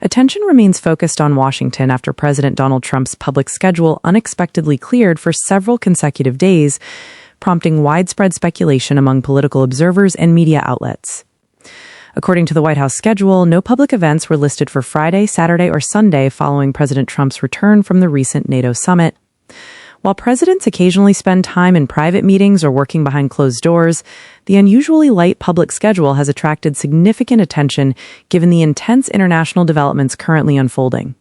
Attention remains focused on Washington after President Donald Trump's public schedule unexpectedly cleared for several consecutive days, prompting widespread speculation among political observers and media outlets. According to the White House schedule, no public events were listed for Friday, Saturday, or Sunday following President Trump's return from the recent NATO summit. While presidents occasionally spend time in private meetings or working behind closed doors, the unusually light public schedule has attracted significant attention given the intense international developments currently unfolding.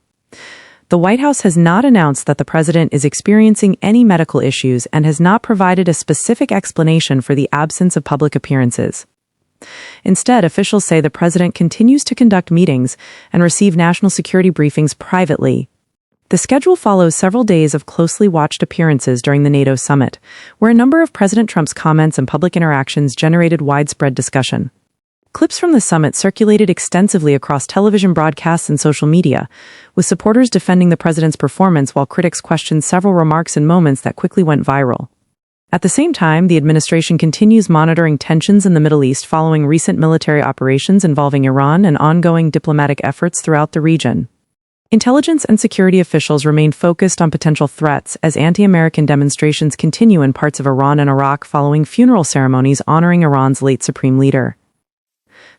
The White House has not announced that the president is experiencing any medical issues and has not provided a specific explanation for the absence of public appearances. Instead, officials say the president continues to conduct meetings and receive national security briefings privately. The schedule follows several days of closely watched appearances during the NATO summit, where a number of President Trump's comments and public interactions generated widespread discussion. Clips from the summit circulated extensively across television broadcasts and social media, with supporters defending the president's performance while critics questioned several remarks and moments that quickly went viral. At the same time, the administration continues monitoring tensions in the Middle East following recent military operations involving Iran and ongoing diplomatic efforts throughout the region. Intelligence and security officials remain focused on potential threats as anti-American demonstrations continue in parts of Iran and Iraq following funeral ceremonies honoring Iran's late supreme leader.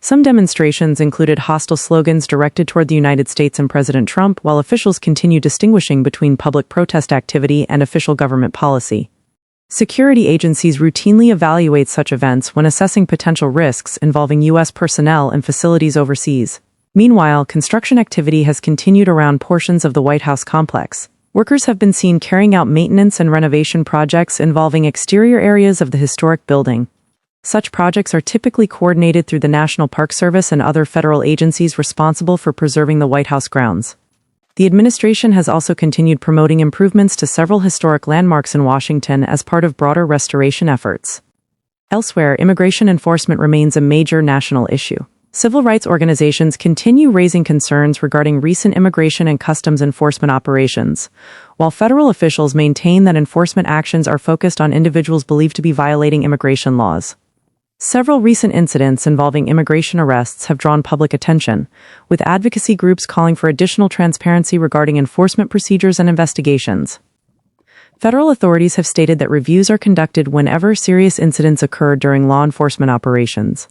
Some demonstrations included hostile slogans directed toward the United States and President Trump, while officials continue distinguishing between public protest activity and official government policy. Security agencies routinely evaluate such events when assessing potential risks involving U.S. personnel and facilities overseas. Meanwhile, construction activity has continued around portions of the White House complex. Workers have been seen carrying out maintenance and renovation projects involving exterior areas of the historic building. Such projects are typically coordinated through the National Park Service and other federal agencies responsible for preserving the White House grounds. The administration has also continued promoting improvements to several historic landmarks in Washington as part of broader restoration efforts. Elsewhere, immigration enforcement remains a major national issue. Civil rights organizations continue raising concerns regarding recent immigration and customs enforcement operations, while federal officials maintain that enforcement actions are focused on individuals believed to be violating immigration laws. Several recent incidents involving immigration arrests have drawn public attention, with advocacy groups calling for additional transparency regarding enforcement procedures and investigations. Federal authorities have stated that reviews are conducted whenever serious incidents occur during law enforcement operations.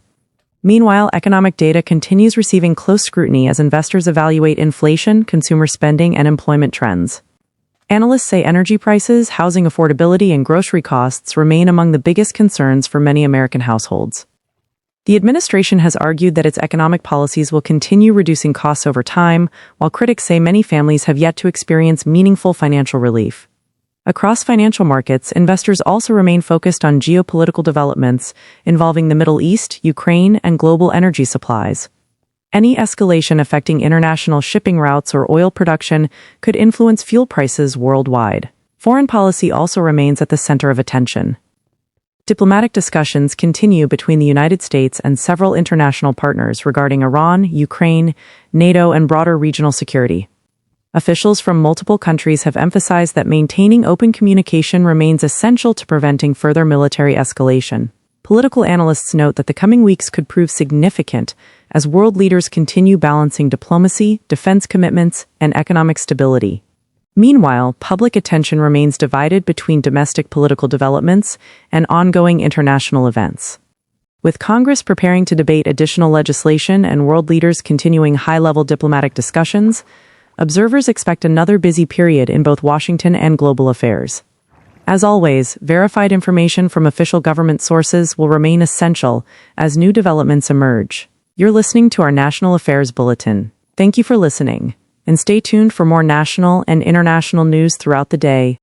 Meanwhile, economic data continues receiving close scrutiny as investors evaluate inflation, consumer spending, and employment trends. Analysts say energy prices, housing affordability, and grocery costs remain among the biggest concerns for many American households. The administration has argued that its economic policies will continue reducing costs over time, while critics say many families have yet to experience meaningful financial relief. Across financial markets, investors also remain focused on geopolitical developments involving the Middle East, Ukraine, and global energy supplies. Any escalation affecting international shipping routes or oil production could influence fuel prices worldwide. Foreign policy also remains at the center of attention. Diplomatic discussions continue between the United States and several international partners regarding Iran, Ukraine, NATO, and broader regional security. Officials from multiple countries have emphasized that maintaining open communication remains essential to preventing further military escalation. Political analysts note that the coming weeks could prove significant as world leaders continue balancing diplomacy, defense commitments, and economic stability. Meanwhile, public attention remains divided between domestic political developments and ongoing international events. With Congress preparing to debate additional legislation and world leaders continuing high-level diplomatic discussions, observers expect another busy period in both Washington and global affairs. As always, verified information from official government sources will remain essential as new developments emerge. You're listening to our National Affairs Bulletin. Thank you for listening, and stay tuned for more national and international news throughout the day.